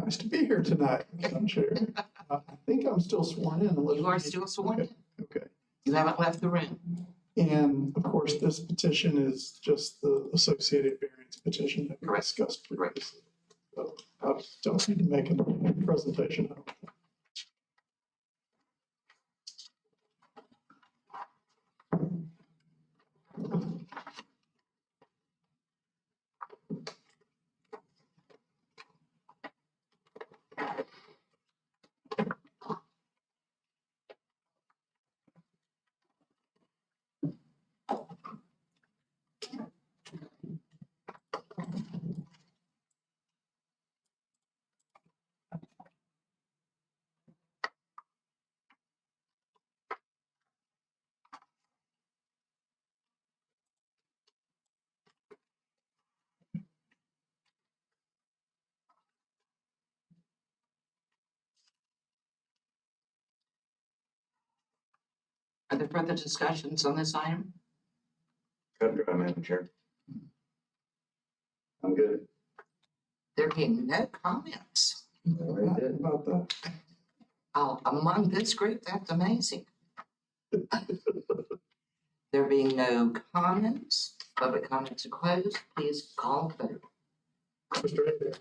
Nice to be here tonight, Madam Chair. I think I'm still sworn in. unless You are we- still sworn in. Okay. You haven't left the room. And of course, this petition is just the associated variance petition that we Correct. discussed Correct. previously. So I don't need to make a presentation. I don't think. Are there further discussions on this item? Cut dry, Madam Chair. I'm good. There being no comments About that. among this group, that's amazing. There being no comments, public comments are closed. Please call the vote. Mr. Adair,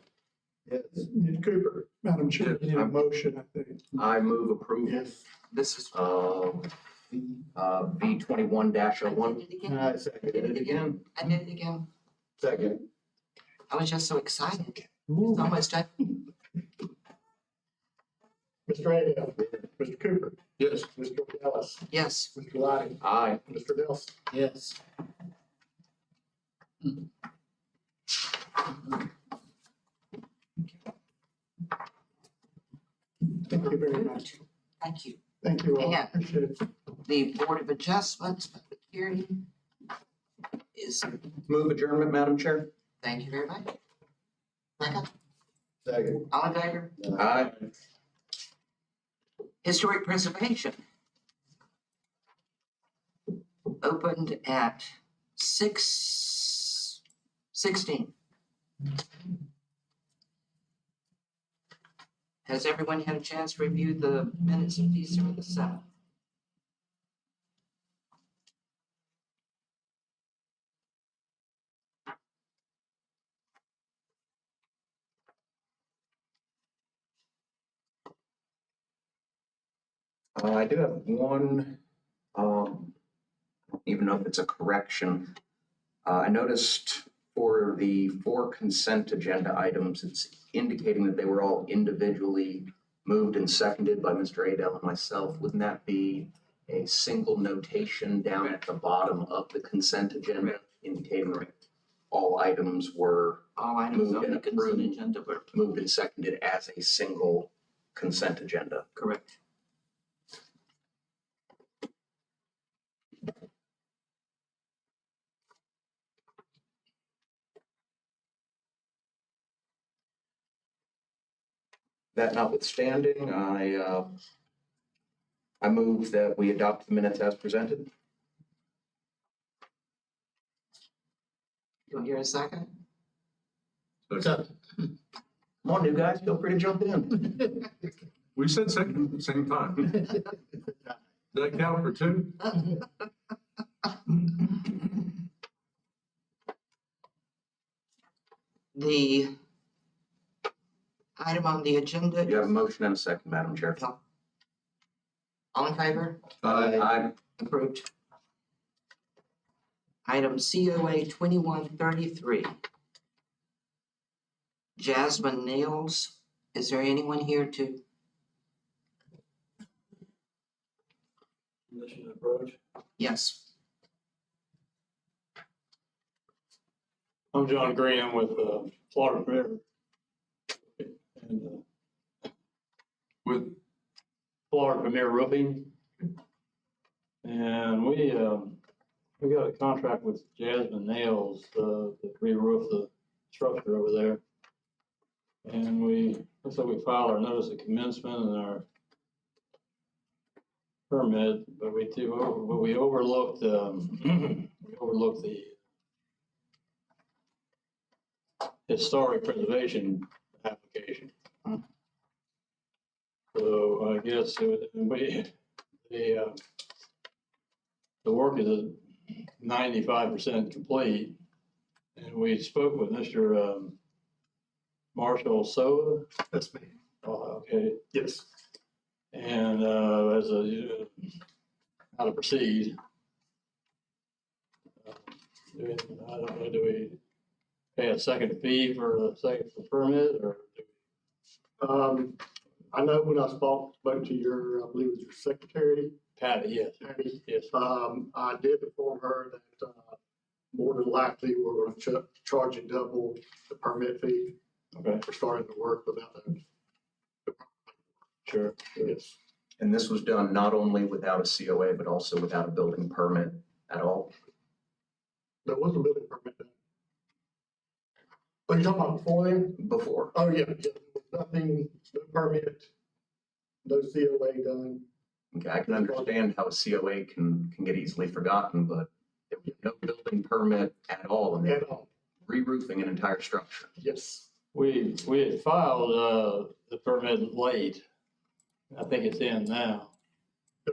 Yes. Need Cooper, Madam Chair, you need a motion, I think. I move approval Yes. This is. of V 21-01. I did it again. I second it again. I did it again. Second. I was just so excited. It's almost done. Mr. Adair, Mr. Cooper, Yes. Mr. Ellis, Yes. Mr. Lottie, Aye. Mr. Nelson. Yes. Thank you very much. Thank you. Thank you all. Yeah. Appreciate it. The Board of Adjustments, public hearing is, Move adjournment, Madam Chair. thank you very much. Second, Second. all in favor? Aye. Historic preservation. Opened at 6:16. Has everyone had a chance to review the minutes of December the 7th? I do have one, I don't even know if it's a correction. I noticed for the 4 consent agenda items, it's indicating that they were all individually moved and seconded by Mr. Adel and myself. Wouldn't that be a single notation down at the bottom of the consent agenda indicating that all items were All items Moved on the and consent approved. agenda were moved and seconded as a single consent agenda? correct. That notwithstanding, I move that we adopt the minutes as presented. You want to hear a second? Come on, new guys, feel free to jump in. We said second at the same time. Does that count for 2? The item on the agenda. You have a motion and a second, Madam Chair. All in favor? Aye. Approved. Item COA 2133. Jasmine Nails. Is there anyone here to? Commission approach. Yes. I'm John Graham with Florida Premier. And With, Florida Premier Roofing. And we got a contract with Jasmine Nails to re-roof the structure over there. And looks like we filed our notice of commencement and our permit, but we overlooked, we overlooked the historic preservation application. So I guess the work is 95% complete. And we spoke with Mr. Marshall Soa. That's me. Okay. Yes. And as a, how to proceed. I don't know, do we pay a second fee for a second permit or? I know when I spoke to your, I believe it was your secretary, Patty, yes, Patty, yes. I did inform her that, more than likely, we're gonna charge you double the permit fee Okay, for starting the work without the. sure. Yes, And this was done not only without a COA, but also without a building permit at all? there was a building permit done. Oh, you talking about before then? Before? Oh, yeah, there was nothing, no permit, no COA done. Okay, I can understand how a COA can get easily forgotten, but there was no building permit at all, and At they're all, re-roofing an entire structure. yes. We had filed the permit late. I think it's in now.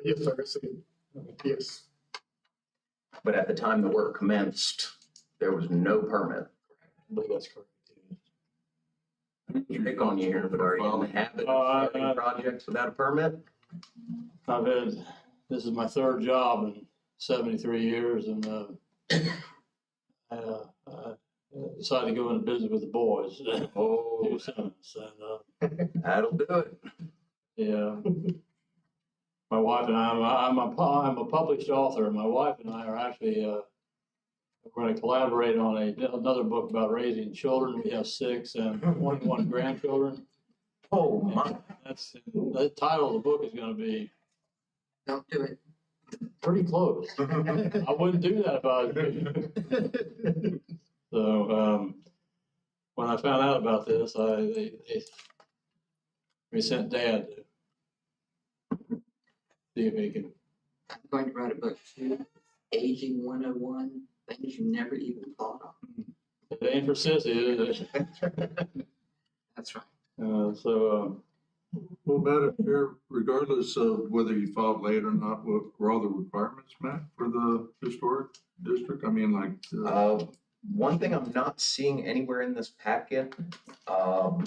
Yes, sir, I see it. Yes, But at the time the work commenced, there was no permit. I believe that's correct. Pick on you here, but are you in the habit of starting projects without a permit? I've had, this is my third job in 73 years, and I decided to go into business with the boys. Oh, Two sons, and that'll do it. yeah. My wife and I'm a published author, and my wife and I are actually we're going to collaborate on another book about raising children. We have 6 and 21 grandchildren. Oh, my. That's the title of the book is going to be Don't do it. pretty close. I wouldn't do that if I was you. So when I found out about this, we sent Dad to see if he could. I'm going to write a book too. Aging 101, things you never even thought of. It ain't for sissies. That's right. So Well, Madam Chair, regardless of whether you filed late or not, were all the requirements met for the historic district? I mean, like, One thing I'm not seeing anywhere in this packet, do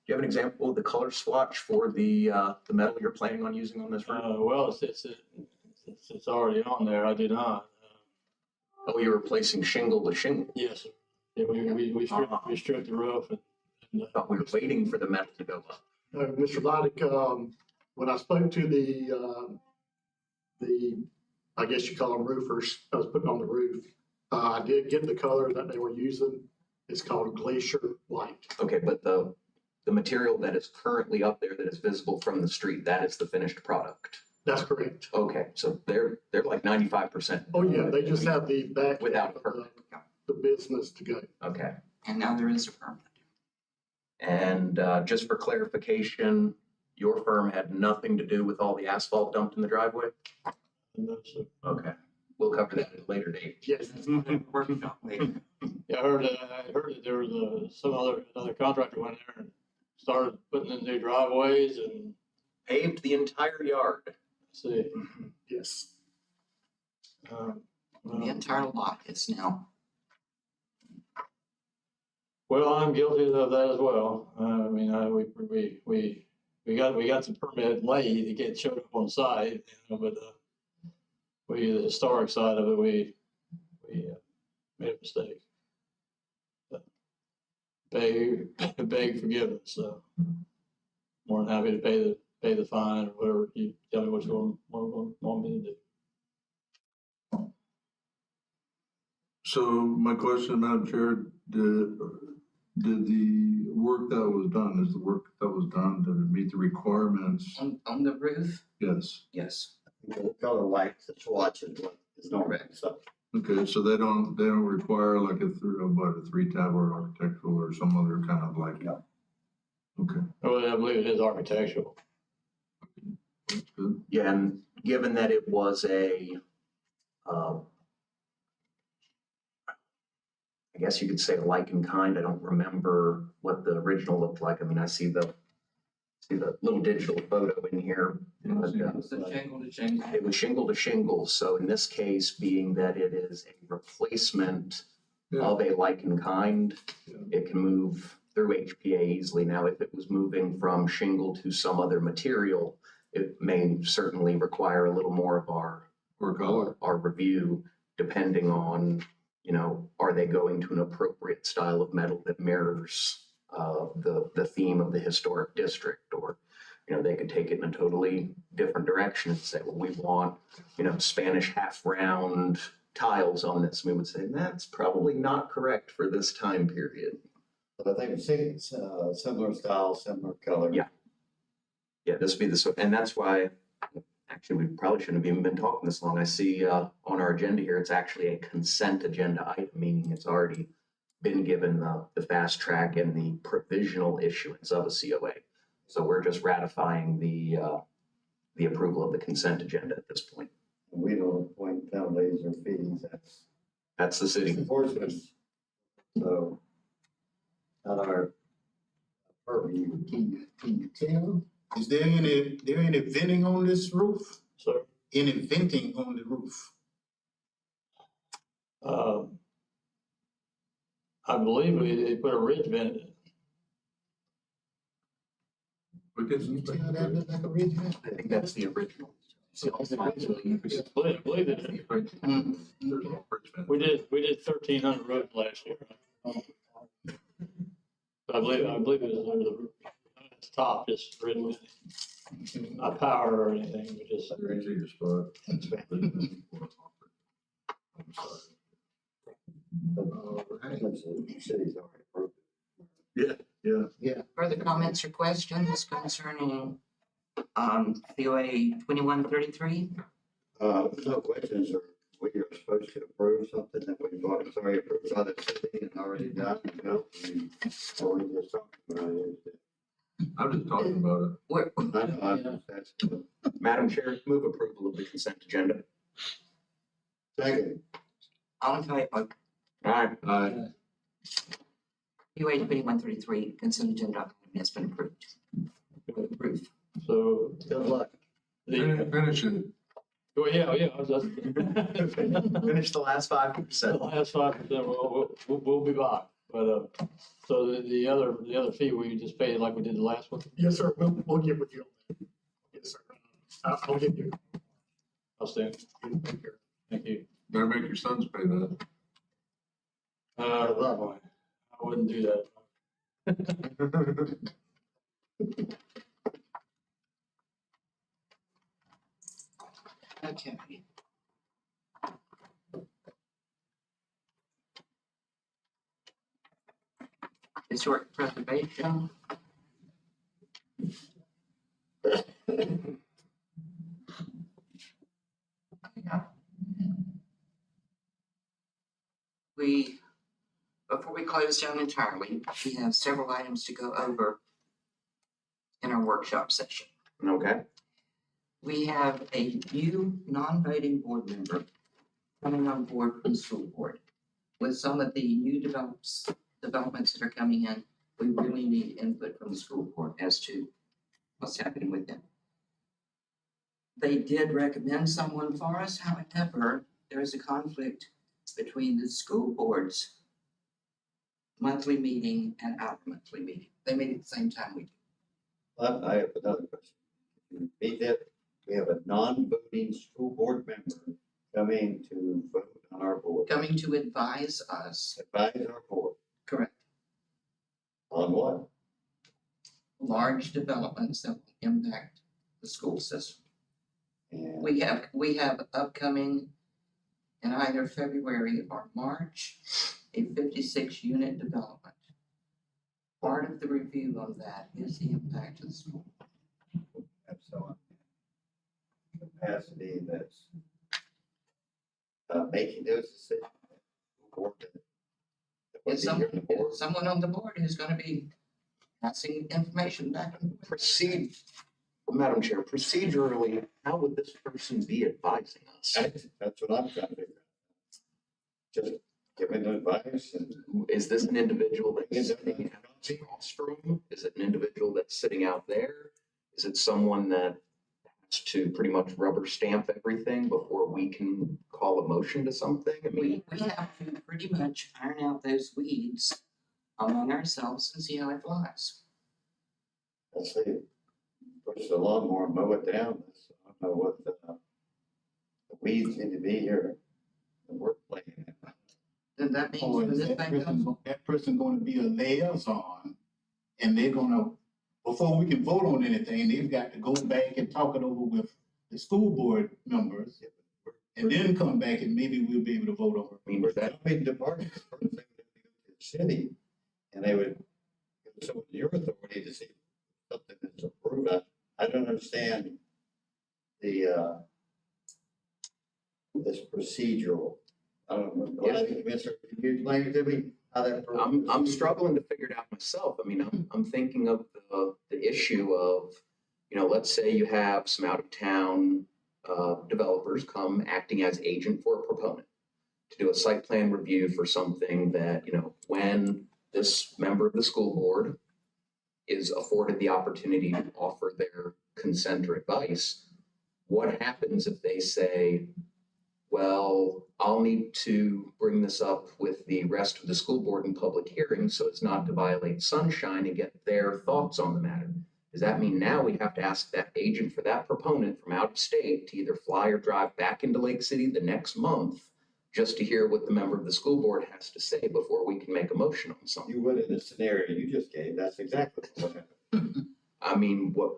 you have an example of the color swatch for the metal you're planning on using on this roof? well, it's already on there. I do not. Oh, you're replacing shingle with shingle. Yes, sir. Yeah, we stripped the roof and I thought we were waiting for the metal to go up. Mr. Leidick, when I spoke to the, I guess you call them roofers, I was putting on the roof, I did get the color that they were using. It's called Glacier White. Okay, but the material that is currently up there that is visible from the street, that is the finished product. That's correct. Okay, so they're like 95%. Oh, yeah, they just have the back. Without a of permit. the business to go. Okay, And now there is a permit. and just for clarification, your firm had nothing to do with all the asphalt dumped in the driveway? so, Okay, we'll cover that at a later date. Yes, Working on later. yeah, I heard that there was another contractor went there and started putting in new driveways and Paved the entire yard. see. yes. The entire lot is now. Well, I'm guilty of that as well. I mean, we got some permit late to get showed up on site, but the historic side of it, we made a mistake. Beg forgiveness. So more than happy to pay the fine or whatever. You tell me what you want me to do. so my question, Madam Chair, did the work that was done, is the work that was done, did it meet the requirements? On the roof, Yes. yes. The color white, the swatch is not correct, so. Okay, so they don't require like a 3-tab or architectural or some other kind of like? No. Okay, Well, I believe it is architectural. that's good. Yeah, and given that it was I guess you could say like in kind, I don't remember what the original looked like. I mean, I see the see the little digital photo in here. But, It's a shingle to shingle. it was shingle to shingle, so in this case, being that it is a replacement Yeah. of a like in kind, Yeah. it can move through HPA easily. Now, if it was moving from shingle to some other material, it may certainly require a little more of Or color. our review, depending on, you know, are they going to an appropriate style of metal that mirrors the theme of the historic district, or, you know, they could take it in a totally different direction and say, well, we want, you know, Spanish half round tiles on this. We would say that's probably not correct for this time period. But I think it's similar style, similar color. Yeah. Yeah, this would be the, and that's why, actually, we probably shouldn't have even been talking this long. I see on our agenda here, it's actually a consent agenda item, meaning it's already been given the fast track and the provisional issuance of a COA. So we're just ratifying the approval of the consent agenda at this point. We don't appoint penalties or fees, That's the city. enforcement. So, not our purview. Can you tell, is there any venting on this roof? So, Any venting on the roof? I believe they put a ridge vent in. We get Can you some. tell that look like a ridge vent? I think that's the original. I believe it is. We did 1,300 roads last year. I believe it was under the roof. It's top, just ridge vent. Not power or anything, but just. Raise your spot. I'm sorry. The city's already approved. Further comments or questions concerning, COA 2133? No questions, or we are supposed to approve something that we've already approved by the city and already done, you know? Or we just talking about it. I'm just talking about it. We're, That's Madam Chair, move approval of the consent agenda. second. all in favor, All right. Aye. COA 2133 consent agenda item has been approved. Approved. So Good luck. Finish it. well, yeah. I was Finish the last 5%. the last 5%. We'll be back. But so the other fee we just paid like we did the last one. Yes, sir, we'll get with you on that. Yes, sir. I'll give you. Outstanding. Take care. Thank you. Better make your sons pay that. I wouldn't do that. Okay. Historic preservation. Before we close down entirely, we have several items to go over in our workshop session. Okay. We have a new non-voting board member coming on board from the school board. With some of the new developments that are coming in, we really need input from the school board as to what's happening with them. They did recommend someone for us, however, there is a conflict between the school board's monthly meeting and our monthly meeting. They meet at the same time we do. I have another question. Repeat that, we have a non-voting school board member coming to vote on our board, Coming to advise us, advise our board correct, on what? large developments that will impact the school system. And We have upcoming in either February or March, a 56 unit development. Part of the review of that is the impact of the school. have so capacity that's making those decisions. Board that would It's be here on the board. someone on the board who's gonna be passing information back and forth. Proceed, Madam Chair, procedurally, how would this person be advising us? That's what I'm trying to figure out. Just giving advice and Is this an individual that's sitting across from? Is it an individual that's sitting out there? Is it someone that has to pretty much rubber stamp everything before we can call a motion to something? I mean, We have to pretty much iron out those weeds among ourselves and see how it flies. Let's see, push the lawnmower and mow it down. I don't know what the weeds need to be here. We're playing it. Then that means Or when is this thing comes, that person gonna be a liaison? And they're gonna, before we can vote on anything, they've got to go back and talk it over with the school board members. And then come back and maybe we'll be able to vote on it. I mean, is that, I mean, departments, first they would have to go to the city, and they would, so your authority to see something that's approved. I don't understand the, this procedural. I don't know. Yeah. Can you explain to me how that? I'm struggling to figure it out myself. I mean, I'm thinking of the issue of, let's say you have some out of town developers come acting as agent for a proponent to do a site plan review for something that, when this member of the school board is afforded the opportunity to offer their consent or advice, what happens if they say, well, I'll need to bring this up with the rest of the school board in public hearing so as not to violate sunshine and get their thoughts on the matter? Does that mean now we have to ask that agent for that proponent from out of state to either fly or drive back into Lake City the next month just to hear what the member of the school board has to say before we can make a motion on something? You would in the scenario you just gave, that's exactly what happened. I mean, what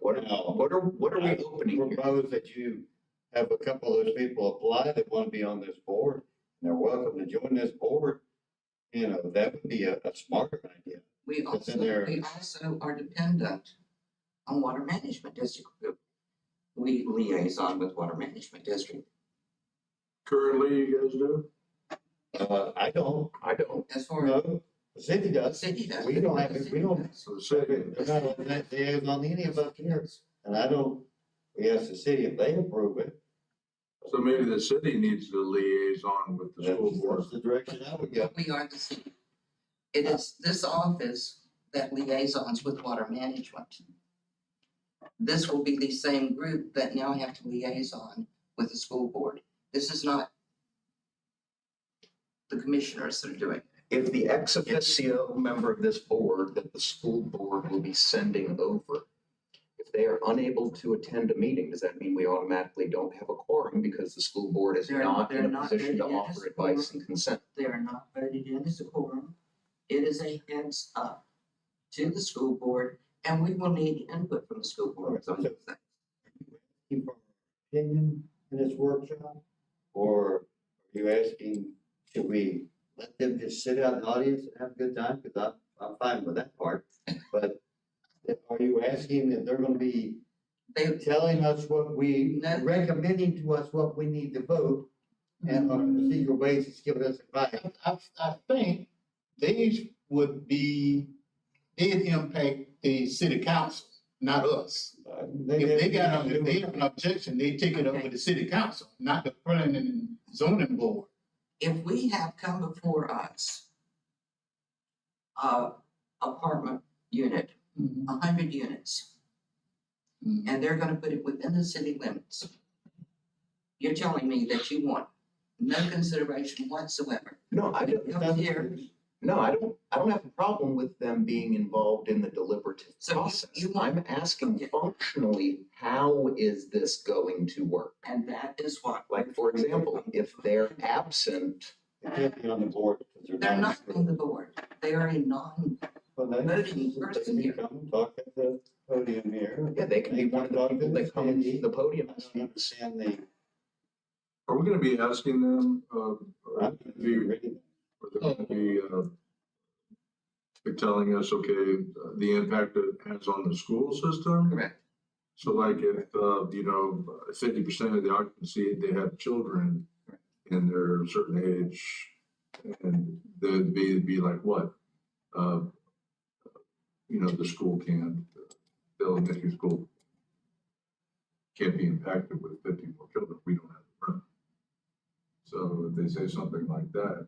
are we opening here? Propose that you have a couple of those people apply that want to be on this board, and they're welcome to join this board. That would be a smarter idea. we It's in also, there. we also are dependent on Water Management District group. We liaison with Water Management District. Currently, you guys do? I don't, As far as no, the city the does. city does. We don't have, The city we don't, does. So the city, they're not on that, they have on any of us here, and I don't, we ask the city if they approve it. so maybe the city needs to liaison with the school board. That's the direction I would go. We are the city. It is this office that liaisons with Water Management. This will be the same group that now have to liaison with the school board. This is not the commissioners that are doing it. If the ex officio member of this board that the school board will be sending over, if they are unable to attend a meeting, does that mean we automatically don't have a quorum because the school board is They're- not they're in a not position to voted in as offer a advice quorum. and consent? They are not voted in as a quorum. It is a heads up to the school board, and we will need input from the school board on those things. Keep our opinion in this workshop? Or are you asking, should we let them just sit out in the audience and have a good time? Because I'm fine with that part. But are you asking that they're gonna be They, telling us No. recommending to us what we need to vote? And on a procedural basis, giving us advice? I think these would be, they'd impact the city council, not us. If they have an objection, they take it up with the city council, not the planning and zoning board. if we have come before us, apartment unit, 100 units, and they're gonna put it within the city limits. You're telling me that you want no consideration whatsoever. No, I don't. Come here. No, I don't have a problem with them being involved in the deliberative So process. you want- I'm asking Okay. functionally, how is this going to work? And that is what. Like, for example, if they're absent, They can't be on the board. Because They're not on the board. They are a voting voting person here. Come and talk at the podium here. yeah, they can be one of the people that come to the podium I and don't speak. understand the. Are we gonna be asking them, or I'm reading. they're gonna be, they're telling us, okay, the impact it has on the school system? Correct. So like if, 50% of the occupancy, they have children and they're a certain age, and they'd be like what? The school can't, the elementary school can't be impacted with 50 more children, we don't have the room. So if they say something like that,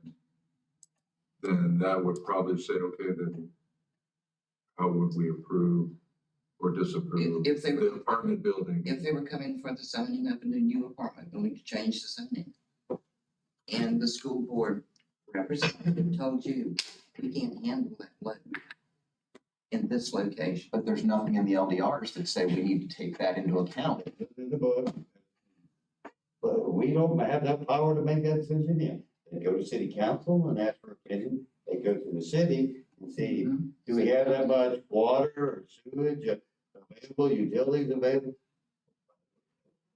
then that would probably say, okay, then how would we approve or disapprove If they the were, apartment building. if they were coming for the zoning of a new apartment building to change the zoning. And the school board representative told you, we can't handle that load in this location. But there's nothing in the LDRs that say we need to take that into account. It's in the book. But we don't have that power to make that decision yet. They go to city council and ask for opinion. They go to the city and see, do we have that much water or sewage available, utilities available?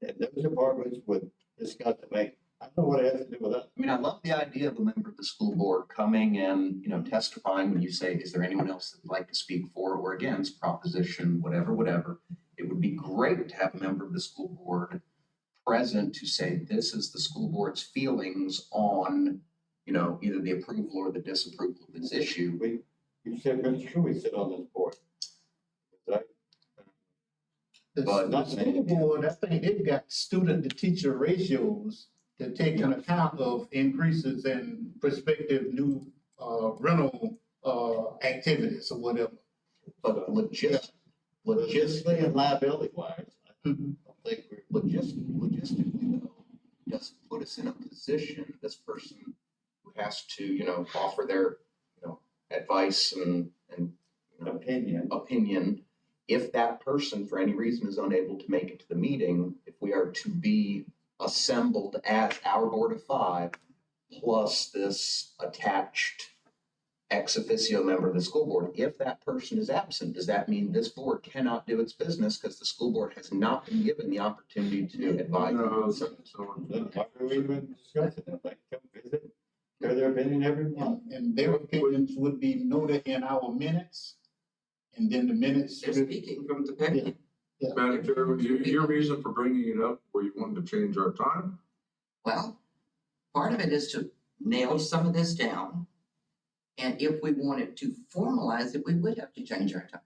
And those departments would discuss to make, I don't know what it has to do with us. I mean, I love the idea of a member of the school board coming and, you know, testifying when you say, is there anyone else that would like to speak for or against proposition, whatever. It would be great to have a member of the school board present to say, this is the school board's feelings on, you know, either the approval or the disapproval of this issue. You said, Mr. Schuey sit on this board. Right? But The school board, I think they've got student to teacher ratios to take into account of increases in prospective new, rental, activities or whatever. But logistically Logistically and liability wise, I don't think we're logistically though, doesn't put us in a position, this person who has to, you know, offer their, you know, advice and, you know, opinion. If that person, for any reason, is unable to make it to the meeting, if we are to be assembled as our board of 5, plus this attached ex officio member of the school board, if that person is absent, does that mean this board cannot do its business because the school board has not been given the opportunity to advise? No, Then why are we even discussing it? Like, come visit, hear their opinion every month. And their opinions would be noted in our minutes. And then the minutes. They're speaking from the podium. Madam Chair, your reason for bringing it up, were you wanting to change our time? Well, part of it is to nail some of this down. And if we wanted to formalize it, we would have to change our time.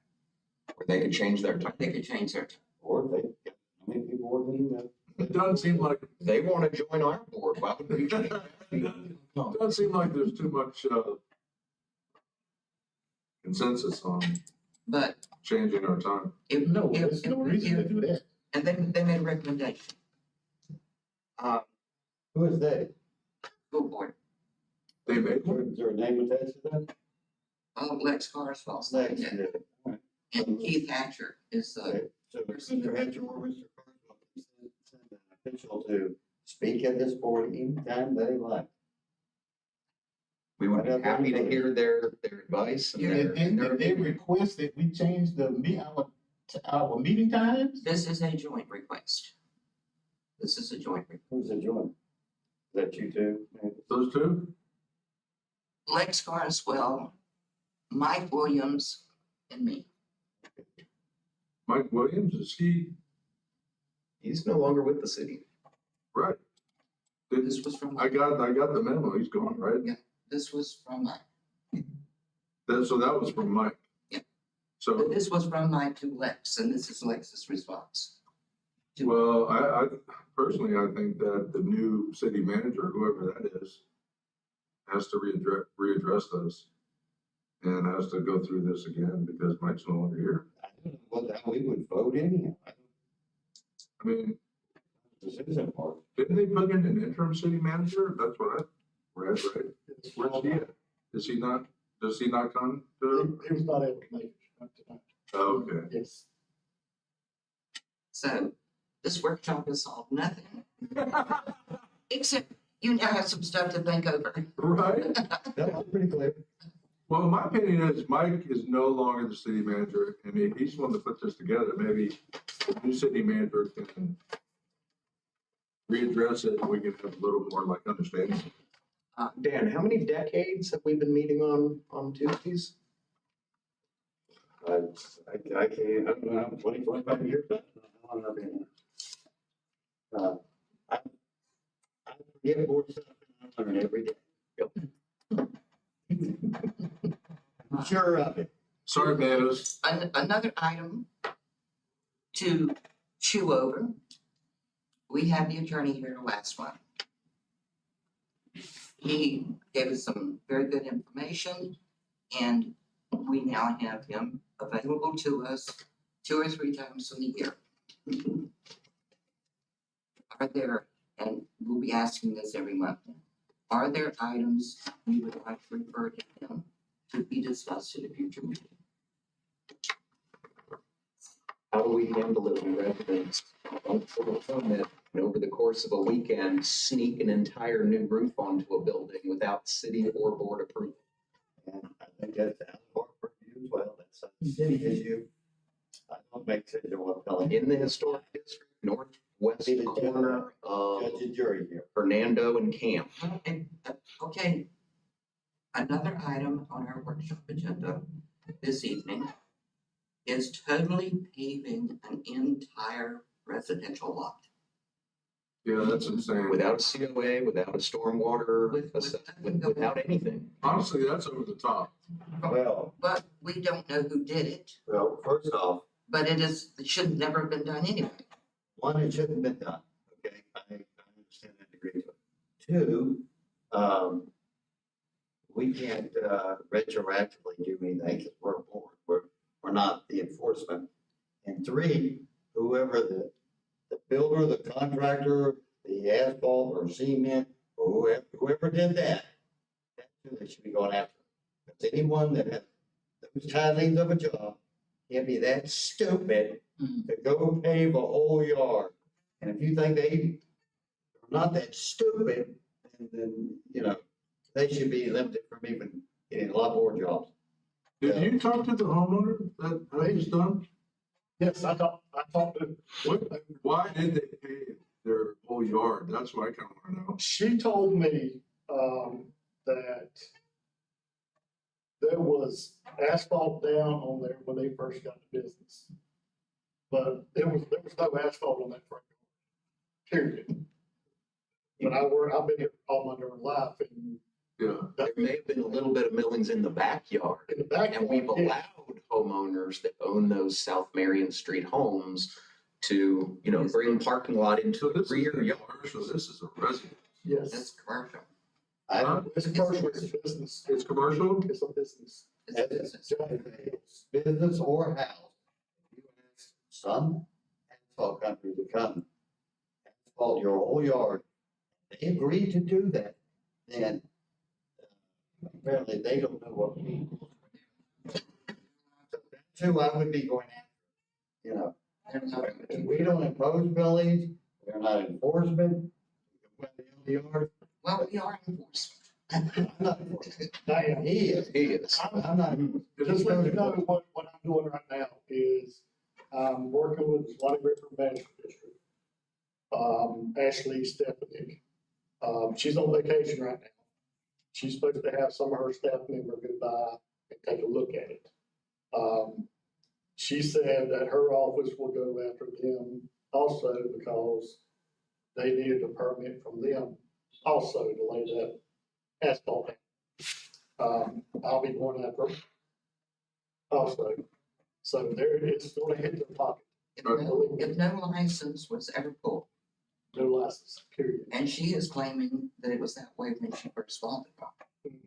Or they could change their time. They could change their time. Or they, how many people working that? It doesn't seem like, They want to join our board, why would we change? it doesn't seem like there's too much, consensus on But changing our time. if, No, if, there's no reason to do that. and they made a recommendation, Who is they? school board, They make one? Is there a name attached to that? Lex Carswell, Lex, yeah. yeah. And Keith Hatcher is the, Okay, so Mr. Hatcher or Mr. Carswell can send an official to speak at this board anytime they like. We would be happy to hear their advice and their. Did they request that we change our meeting times? this is a joint request. This is a joint request. Who's the joint? Is that you two? maybe? Those two? Lex Carswell, Mike Williams, and me. Mike Williams, is he, He's no longer with the city. right? Did- This was from, I got the memo, he's gone, right? this was from Mike. So that was from Mike. Yeah. So, This was from Mike to Lex, and this is Lex's response. to- well, I personally, I think that the new city manager, whoever that is, has to readdress this. And has to go through this again because Mike's no longer here. I don't know what, how we would vote anyhow. I mean, The citizen part. didn't they put in an interim city manager? That's what I read, right? Where's he at? Does he not come to? He was not able to make it tonight. Oh, okay. Yes. So this workshop has solved nothing. Except you now have some stuff to think over. Right? That was pretty clear. Well, my opinion is Mike is no longer the city manager and he's the one that put this together. Maybe the new city manager can readdress it and we can have a little more like understanding. Dan, how many decades have we been meeting on Tuesdays? I can't, I don't know, 20, 25 years. I don't know how long I've been here. I forget more stuff than I learn every day. I'm sure of it. Sorry, Mavis. Another item to chew over. We had the attorney here last month. He gave us some very good information, and we now have him available to us 2 or 3 times in a year. Are there, and we'll be asking this every month, are there items you would like to refer to them to be discussed in a future meeting? How do we handle it when residents don't pull a permit and over the course of a weekend sneak an entire new roof onto a building without city or board approval? And I think that's out of our purview as well. That's a city issue. I don't make decisions on what telling In the historic district, northwest Be the corner judge of and jury here. Fernando and Camp. Okay. Another item on our workshop agenda this evening is totally paving an entire residential lot. Yeah, that's insane. Without a COA, without a stormwater, With- without anything. Honestly, that's over the top. Well, But we don't know who did it, first off, but it should never have been done anyway. one, it shouldn't have been done, okay? I understand that, agree to it. Two, we can't, retroactively do anything because we're a board, we're not the enforcement. And three, whoever the builder, the contractor, the asphalt or cement, or whoever did that, that's who they should be going after. Because anyone that has those tithings of a job can't be that stupid to go pave a whole yard. And if you think they are not that stupid, then, you know, they should be limited from even getting a lot more jobs. Did you talk to the homeowner that had this done? Yes, I talked to, What, why did they pave their whole yard? That's what I kind of want to know. she told me, that there was asphalt down on there when they first got the business. But there was no asphalt on that front yard, period. But I've been here all my darn life and Yeah. There may have been a little bit of millings in the backyard. in the back. And we've allowed homeowners that own those South Marion Street homes to, you know, bring parking lot into So the this is rear a yard. commercial, this is a residence. Yes, That's commercial. I don't, it's commercial, it's a business, It's commercial? it's a business. It's a business. business or house, if you ask some asphalt company to come asphalt your whole yard, they agree to do that, then apparently they don't know what we need. So that's who I would be going after, you know. They're not- We don't impose penalties, we're not enforcement. The yard, Well, we are enforcement. I'm not enforcement. Diane, He is, He is. I'm not. just let you know what I'm doing right now is I'm working with the Swanee River Management District. Ashley Stefanik. She's on vacation right now. She's supposed to have some of her staff member go by and take a look at it. She said that her office will go after them also because they needed a permit from them also to lay that asphalt down. I'll be going after them also. So there it is, gonna hit their pocket, If no license was ever pulled, no license, period. and she is claiming that it was that way when she first bought the property,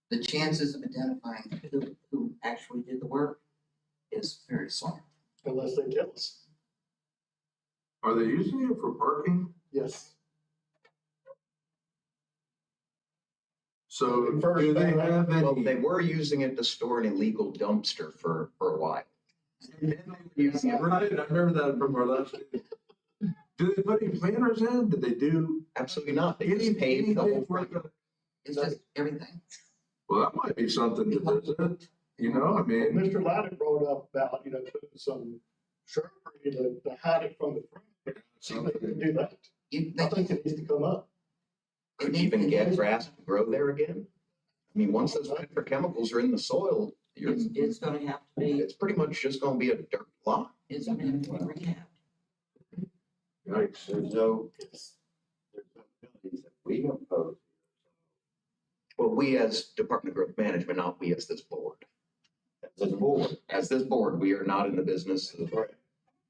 the chances of identifying who actually did the work is very slim. Unless they tell us, Are they using it for parking? yes. So do they have Well, any? they were using it to store an illegal dumpster for a while. Right, I remember that from our last meeting. Do they put any planters in? Did they do? Absolutely not. They just Any- paved the whole anything front for yard. the- It's just everything. Well, that might be something to visit, you know, I Well, mean, Mr. Leidy brought up about, putting some shrubbery to hide it from the front. See if they can do that. I think it needs to come up. Could even get grass to grow there again. I mean, once those petrochemicals are in the soil, It's gonna have to be, it's pretty much just gonna be a dirt lot. it's gonna have to be rehabbed. yikes. There's no penalties that we impose. Well, we as Department of Growth Management, not we as this board. As a board. As this board, we are not in the business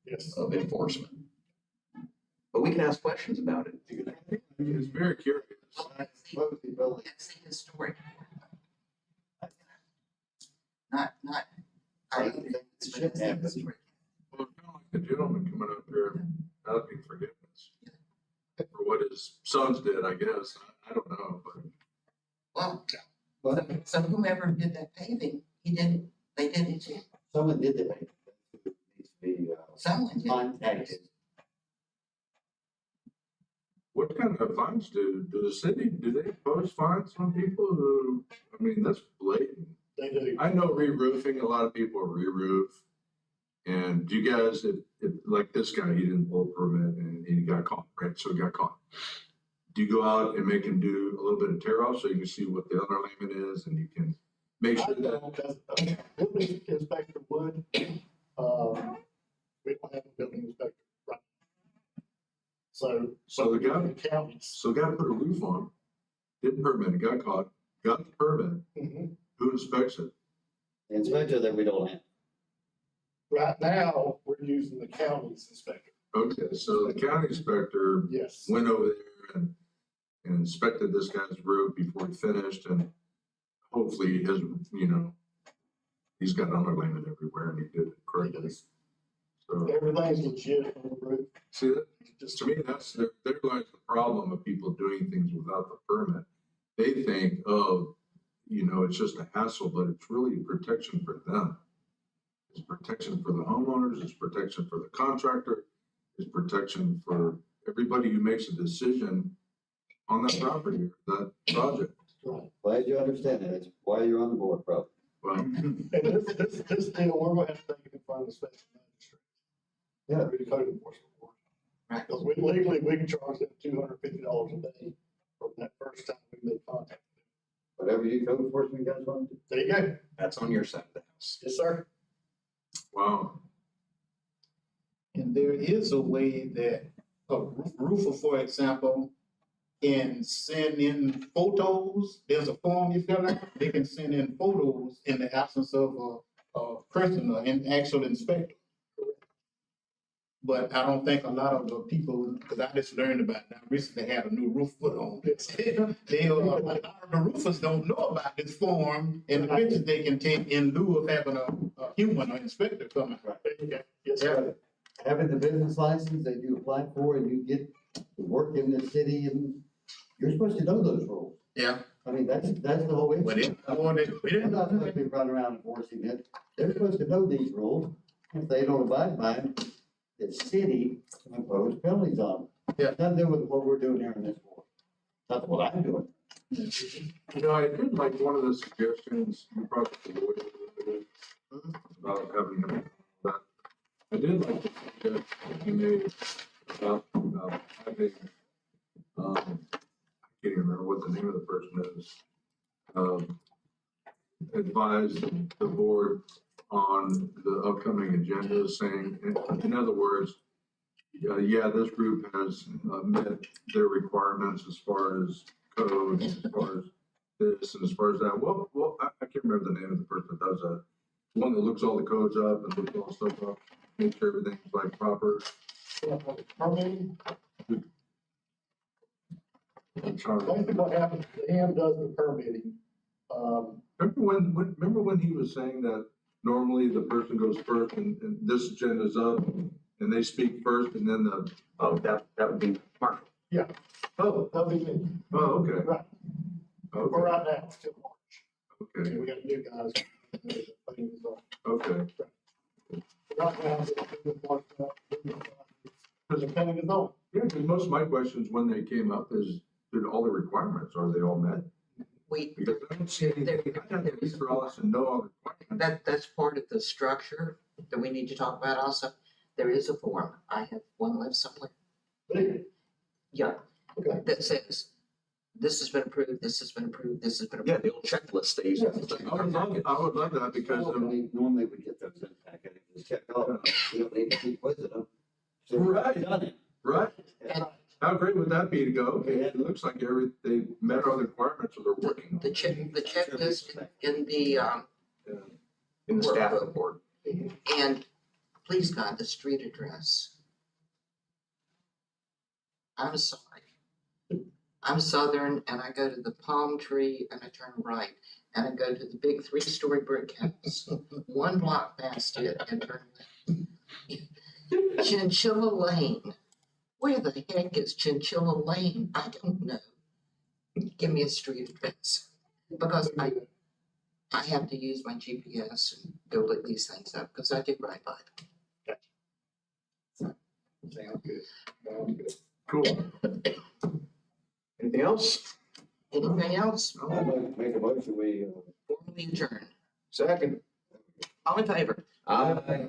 Yes. of enforcement. But we can ask questions about it. It's very curious. Mostly building. That's the historic. Not. I think it should happen. Historic. gentleman coming up here asking forgiveness for what his sons did, I guess. I don't know, but Well, But so whoever did that paving, they did it too. someone did the pay. Needs to be, Someone did. contacted. what kind of fines do the city, do they impose fines on people who, I mean, that's blatant. They do. I know re-roofing, a lot of people re-roof. And do you guys, if like this guy, he didn't pull a permit and he got caught, right? So he got caught. Do you go out and make him do a little bit of tear off so you can see what the underlayment is and you can make I sure that, don't, because building inspector would, we don't have a building inspector, right? So. So the guy- the Counties. so the guy put a roof on, didn't permit it, got caught, got the permit, Mhm. who inspects it? The inspector that we don't have. Right now, we're using the county's inspector. Okay, so the county inspector Yes. went over there and inspected this guy's roof before he finished and hopefully his, he's got underlayment everywhere and he did it correctly. So, Everything's legit on the roof. see, that, Just to me, there lies the problem of people doing things without the permit. They think, oh, it's just a hassle, but it's really protection for them. It's protection for the homeowners, it's protection for the contractor, it's protection for everybody who makes a decision on that property, that project. right. Glad you understand that. It's why you're on the board, bro. Well, And this deal, we're gonna have to take it in front of the special magistrate. Yeah. Through the code enforcement board. Right. Because we can charge them $250 a day from that first time we made contact. Whatever you code enforcement guys want to do. There you go. That's on your side of the house. Yes, sir. wow. And there is a way that a roofer, for example, can send in photos. There's a form you fill out. They can send in photos in the absence of a person, an actual inspector. But I don't think a lot of the people, because I just learned about it, I recently had a new roof put on. A lot of the roofers don't know about this form and the pictures they can take in lieu of having a human or inspector come out. There you go. Yes, sir. Having the business license that you apply for and you get to work in the city and you're supposed to know those rules. Yeah. I mean, that's the whole issue. But it, we They're didn't. not supposed to be running around enforcing it. They're supposed to know these rules. If they don't abide by them, the city can impose penalties on them. Yeah. Nothing to do with what we're doing here in this board. That's what I'm doing. I did like one of the suggestions you brought to the lawyer about having them, but I did like the suggestion you made about having, I can't even remember what the name of the person is. Advise the board on the upcoming agenda, saying, in other words, this group has met their requirements as far as code, as far as this, and as far as that. Well, I can't remember the name of the person that does that. The one that looks all the codes up and looks all the stuff up, make sure everything's like proper. Permitting, I'm trying to basically what happens, Dan does the permitting. Remember when he was saying that normally the person goes first and this agenda's up and they speak first and then the, Oh, that would be Marshall. oh, That'll be me. okay, Right, for okay, right now, it's still March. okay, And we got new guys. okay. Right now, the painting is on. Yeah, because most of my questions when they came up is, did all the requirements, are they all met? We, Because I don't see anything, I have to read through all this and know all the requirements. that's part of the structure that we need to talk about also. There is a form. I have one left somewhere. Yeah, Okay. that says, this has been approved, this has been approved, this has been Yeah, approved. the old checklist they used to. I would love that because, Normally we get those in the packet and just check off. We don't need to keep quizzing them. So we've Right. done it. right, And how great would that be to go, okay, it looks like they met all the requirements or they're working on the it. checklist in the, In the staff report. and please God, the street address. I'm sorry. I'm Southern and I go to the palm tree and I turn right and I go to the big 3-story brick house, 1 block past it and turn left. Chinchilla Lane. Where the heck is Chinchilla Lane? I don't know. Give me a street address. Because I have to use my GPS and go look these things up, because I did ride by them. Sounds good. Sounds good. Cool. Anything else? Anything else? I'd like to make a motion, we, Formally adjourn. Second. All in favor? Aye.